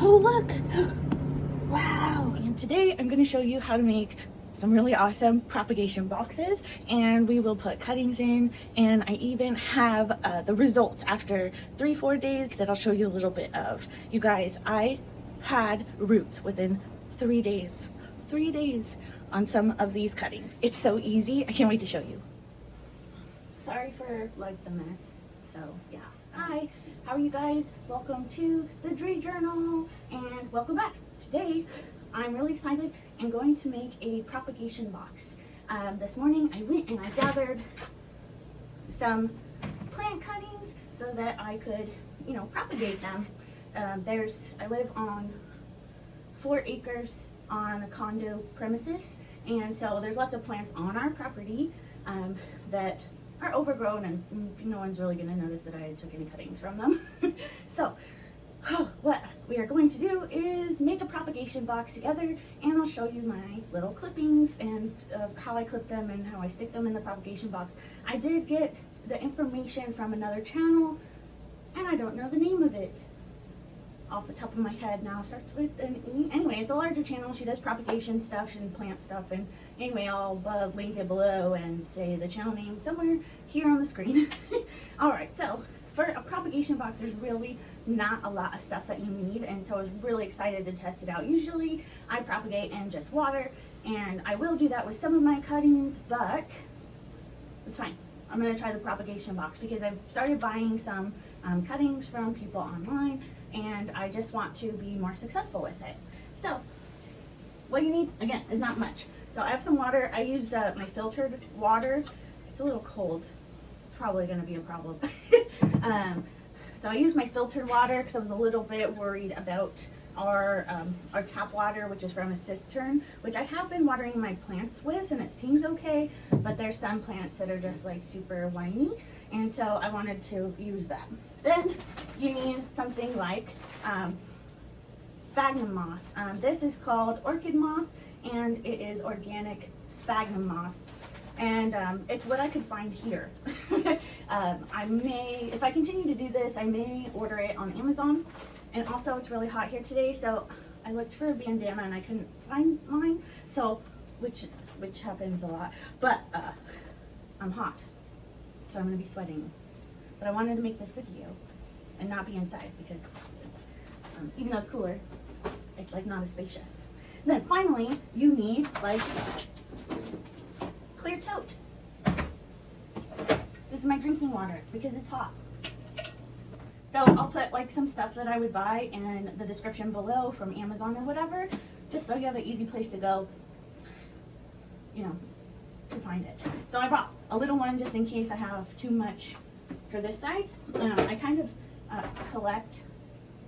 Oh, look. Wow. And today I'm going to show you how to make some really awesome propagation boxes, and we will put cuttings in, and I even have the results after 3-4 days that I'll show you a little bit of. You guys, I had roots within 3 days. 3 days on some of these cuttings. It's so easy. I can't wait to show you. Sorry for like the mess. So yeah. Hi, how are you guys? Welcome to the Dre Journal and welcome back. Today I'm really excited. I'm going to make a propagation box. This morning I went and I gathered some plant cuttings so that I could, propagate them. I live on 4 acres on a condo premises, and so there's lots of plants on our property that are overgrown, and no one's really going to notice that I took any cuttings from them. So what we are going to do is make a propagation box together, and I'll show you my little clippings and how I clip them and how I stick them in the propagation box. I did get the information from another channel, and I don't know the name of it off the top of my head now. It starts with an E. Anyway, it's a larger channel. She does propagation stuff and plant stuff, and anyway, I'll link it below and say the channel name somewhere here on the screen. All right, so for a propagation box, there's really not a lot of stuff that you need, and so I was really excited to test it out. Usually I propagate in just water, and I will do that with some of my cuttings, but it's fine. I'm going to try the propagation box because I've started buying some cuttings from people online, and I just want to be more successful with it. So what you need, again, is not much. So I have some water. I used my filtered water. It's a little cold. It's probably going to be a problem. So I used my filtered water because I was a little bit worried about our tap water, which is from a cistern, which I have been watering my plants with, and it seems okay, but there's some plants that are just like super whiny, and so I wanted to use that. Then you need something like sphagnum moss. This is called orchid moss, and it is organic sphagnum moss, and it's what I could find here. I may, if I continue to do this, I may order it on Amazon. And also, it's really hot here today, so I looked for a bandana and I couldn't find mine, so which happens a lot. But I'm hot, so I'm gonna be sweating. But I wanted to make this video and not be inside because even though it's cooler, it's like not as spacious. And then finally, you need like clear tote. This is my drinking water because it's hot. So I'll put like some stuff that I would buy in the description below from Amazon or whatever, just so you have an easy place to go, to find it. So I brought a little one just in case I have too much for this size. I kind of collect,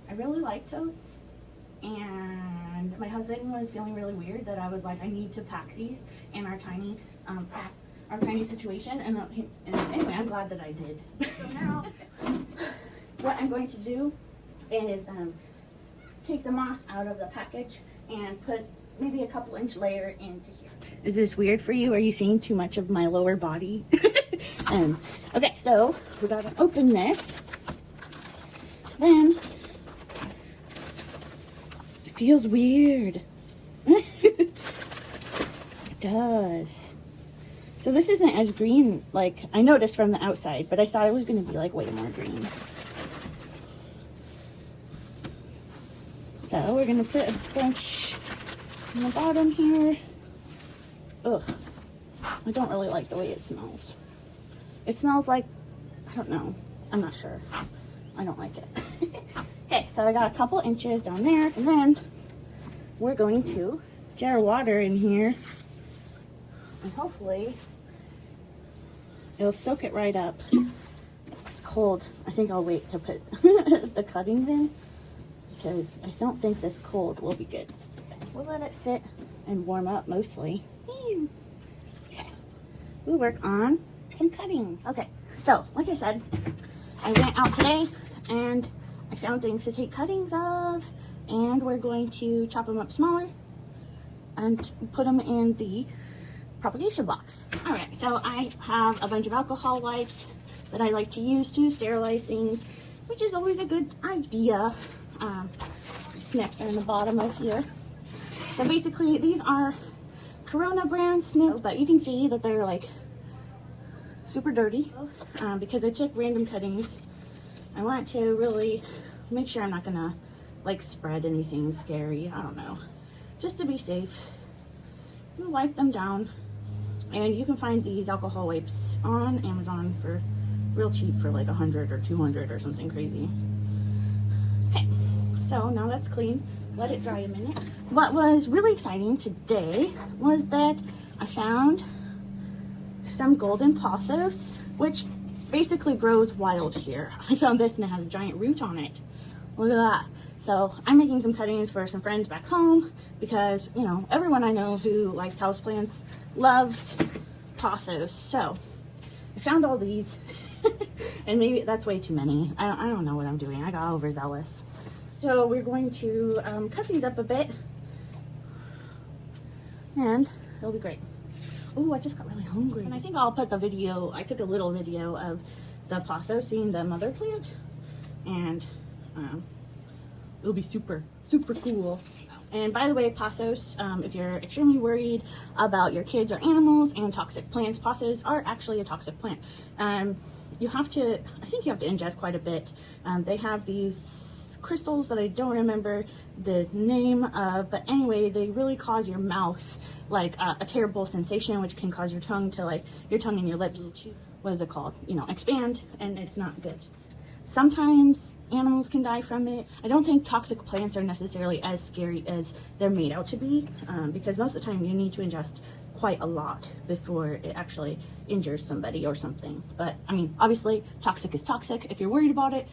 I really like totes, and my husband was feeling really weird that I was like, I need to pack these in our tiny our tiny situation, and anyway, I'm glad that I did. So now what I'm going to do is take the moss out of the package and put maybe a couple inch layer into here. Is this weird for you? Are you seeing too much of my lower body? Okay, so we gotta open this. Then it feels weird. It does. So this isn't as green like I noticed from the outside, but I thought it was gonna be like way more green. So we're gonna put a bunch on the bottom here. Ugh, I don't really like the way it smells. It smells like, I don't know, I'm not sure. I don't like it. Okay, so I got a couple inches down there, and then we're going to get our water in here, and hopefully it'll soak it right up. It's cold. I think I'll wait to put the cuttings in, because I don't think this cold will be good. We'll let it sit and warm up mostly. Okay. We'll work on some cuttings. Okay, so like I said, I went out today and I found things to take cuttings of, and we're going to chop them up smaller and put them in the propagation box. All right, so I have a bunch of alcohol wipes that I like to use to sterilize things, which is always a good idea. snips are in the bottom of here. So basically these are Corona brand snips, but you can see that they're like super dirty because I took random cuttings. I want to really make sure I'm not gonna like spread anything scary. I don't know, just to be safe. You wipe them down, and you can find these alcohol wipes on Amazon for real cheap for like 100 or 200 or something crazy. Okay, so now that's clean. Let it dry a minute. What was really exciting today was that I found some golden pothos, which basically grows wild here. I found this and it has a giant root on it. Look at that. So I'm making some cuttings for some friends back home because, you know, everyone I know who likes houseplants loves pothos. So I found all these and maybe that's way too many. I don't know what I'm doing. I got overzealous. So we're going to cut these up a bit and it'll be great. Oh, I just got really hungry. And I think I'll put the video, I took a little video of the pothosing the mother plant, and it'll be super, super cool. And by the way, pothos, if you're extremely worried about your kids or animals and toxic plants, pothos are actually a toxic plant. You have to, I think you have to ingest quite a bit. They have these crystals that I don't remember the name of, but anyway, they really cause your mouth like a terrible sensation, which can cause your tongue to like, your tongue and your lips to, what is it called? You know, expand, and it's not good. Sometimes animals can die from it. I don't think toxic plants are necessarily as scary as they're made out to be, because most of the time you need to ingest quite a lot before it actually injures somebody or something. But I mean, obviously toxic is toxic. If you're worried about it,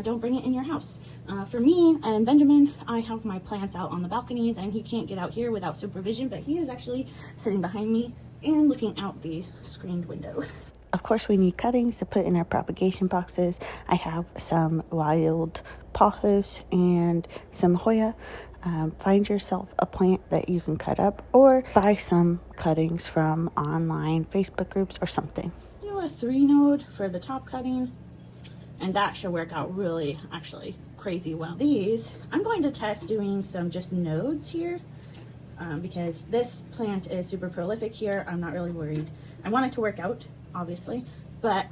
don't bring it in your house. For me and Benjamin, I have my plants out on the balconies and he can't get out here without supervision, but he is actually sitting behind me and looking out the screened window. Of course, we need cuttings to put in our propagation boxes. I have some wild pothos and some Hoya. Find yourself a plant that you can cut up or buy some cuttings from online Facebook groups or something. Do a 3-node for the top cutting, and that should work out really, actually, crazy well. These, I'm going to test doing some just nodes here because this plant is super prolific here. I'm not really worried. I want it to work out, obviously, but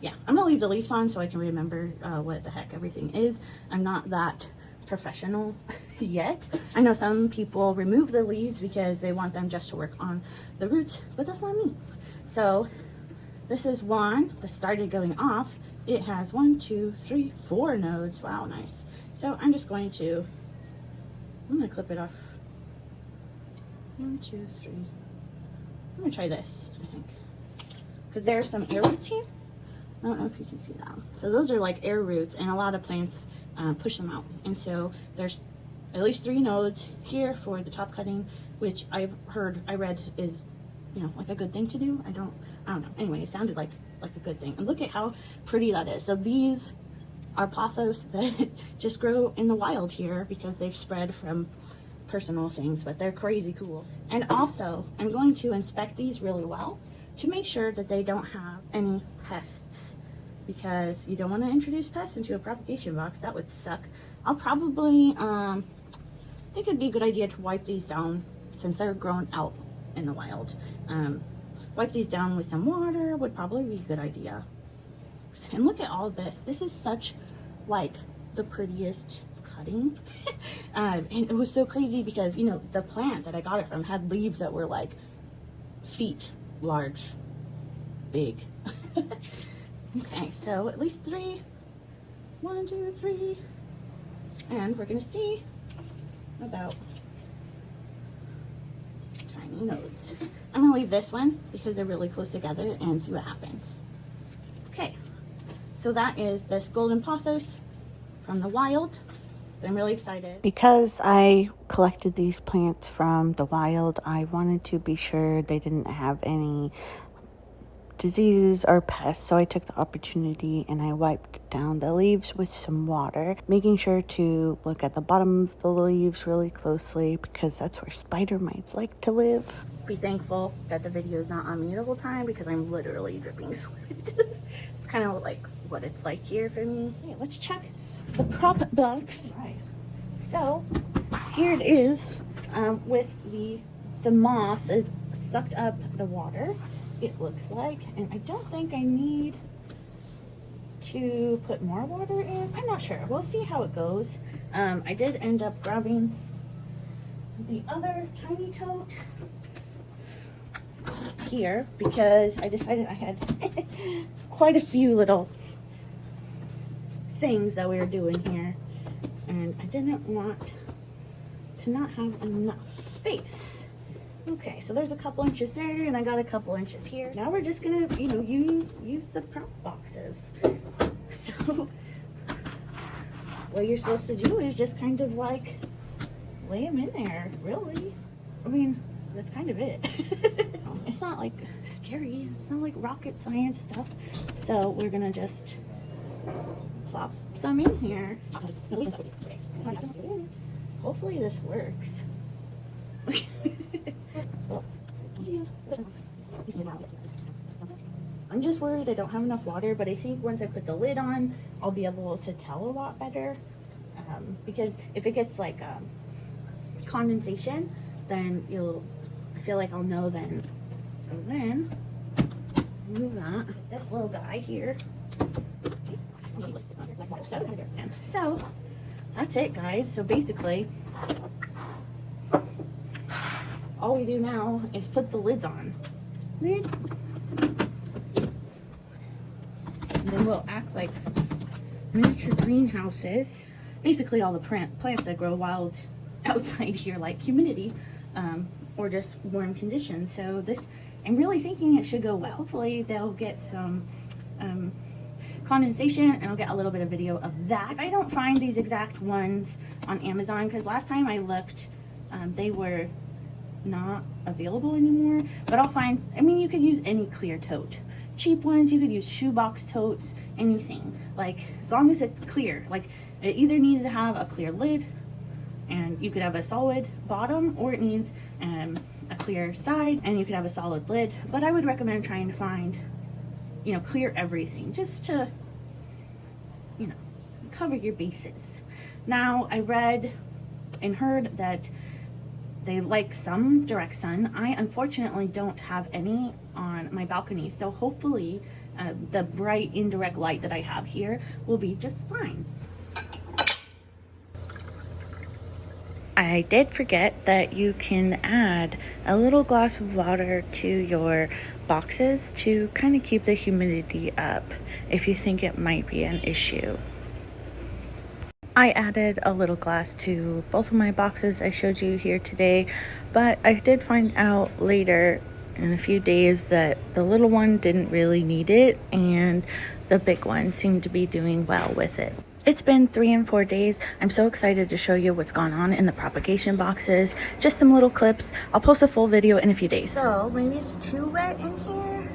yeah, I'm gonna leave the leaves on so I can remember what the heck everything is. I'm not that professional yet. I know some people remove the leaves because they want them just to work on the roots, but that's not me. So this is one that started going off. It has 1, 2, 3, 4 nodes. Wow, nice. So I'm just going to, I'm gonna clip it off. 1, 2, 3. I'm gonna try this, I think, because there's some air roots here. I don't know if you can see that. So those are like air roots, and a lot of plants push them out. And so there's at least 3 nodes here for the top cutting, which I read is, you know, like a good thing to do. I don't know. Anyway, it sounded like a good thing. And look at how pretty that is. So these are pothos that just grow in the wild here because they've spread from personal things, but they're crazy cool. And also, I'm going to inspect these really well to make sure that they don't have any pests, because you don't want to introduce pests into a propagation box. That would suck. I'll probably I think it'd be a good idea to wipe these down since they're grown out in the wild. Wipe these down with some water would probably be a good idea. And look at all this. This is such like the prettiest cutting. And it was so crazy because, you know, the plant that I got it from had leaves that were like feet large, big. Okay, so at least 3. 1, 2, 3. And we're gonna see about tiny nodes. I'm gonna leave this one because they're really close together and see what happens. Okay, so that is this golden pothos from the wild. I'm really excited. Because I collected these plants from the wild, I wanted to be sure they didn't have any diseases or pests, so I took the opportunity and I wiped down the leaves with some water, making sure to look at the bottom of the leaves really closely because that's where spider mites like to live. Be thankful that the video is not on me the whole time because I'm literally dripping sweat. It's kind of like what it's like here for me. Okay, let's check the prop box. Right. So here it is, with the moss is sucked up the water, it looks like, and I don't think I need to put more water in. I'm not sure. We'll see how it goes. I did end up grabbing the other tiny tote here because I decided I had quite a few little things that we were doing here, and I didn't want to not have enough space. Okay, so there's a couple inches there, and I got a couple inches here. Now we're just gonna, you know, use the prop boxes. So what you're supposed to do is just kind of like lay them in there, really. I mean, that's kind of it. It's not like scary, it's not like rocket science stuff. So we're gonna just plop some in here. Hopefully this works. I'm just worried I don't have enough water, but I think once I put the lid on, I'll be able to tell a lot better. Because if it gets like condensation, then I feel like I'll know then. So then, move that. This little guy here. So, that's it, guys. So basically, all we do now is put the lids on. Lid. And then we'll act like miniature greenhouses. Basically all the plants that grow wild outside here, like humidity, or just warm conditions. So this, I'm really thinking it should go well. Hopefully they'll get some condensation, and I'll get a little bit of video of that. If I don't find these exact ones on Amazon, because last time I looked, they were not available anymore, but I'll find, I mean, you could use any clear tote. Cheap ones, you could use shoebox totes, anything. Like, as long as it's clear. Like, it either needs to have a clear lid, and you could have a solid bottom, or it needs a clear side, and you could have a solid lid. But I would recommend trying to find, you know, clear everything, just to, you know, cover your bases. Now, I read and heard that they like some direct sun. I unfortunately don't have any on my balcony, so hopefully the bright indirect light that I have here will be just fine. I did forget that you can add a little glass of water to your boxes to kind of keep the humidity up if you think it might be an issue. I added a little glass to both of my boxes I showed you here today, but I did find out later in a few days that the little one didn't really need it, and the big one seemed to be doing well with it. It's been 3 and 4 days. I'm so excited to show you what's gone on in the propagation boxes. Just some little clips. I'll post a full video in a few days. So maybe it's too wet in here?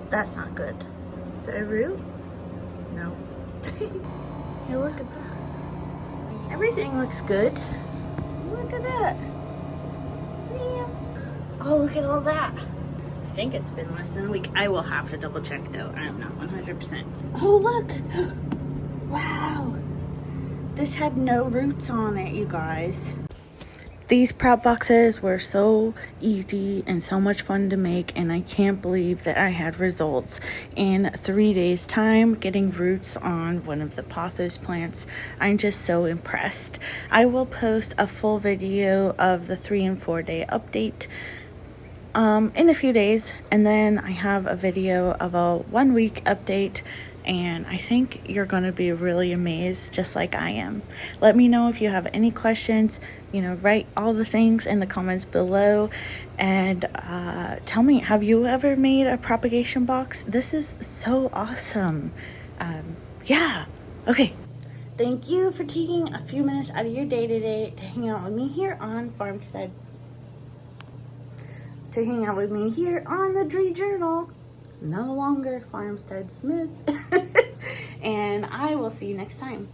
That's not good. Is that a root? No. Hey, look at that. Everything looks good. Look at that. Yeah. Oh, look at all that. I think it's been less than a week. I will have to double check though. I'm not 100%. Oh, look. Wow. This had no roots on it, you guys. These prop boxes were so easy and so much fun to make, and I can't believe that I had results in 3 days time getting roots on one of the pothos plants. I'm just so impressed. I will post a full video of the 3 and 4 day update in a few days, and then I have a video of a 1 week update, and I think you're going to be really amazed, just like I am. Let me know if you have any questions. You know, write all the things in the comments below, and tell me, have you ever made a propagation box? This is so awesome. Yeah. Okay. Thank you for taking a few minutes out of your day today to hang out with me here on Farmstead. To hang out with me here on the Dree Journal. No longer Farmstead Smith. And I will see you next time.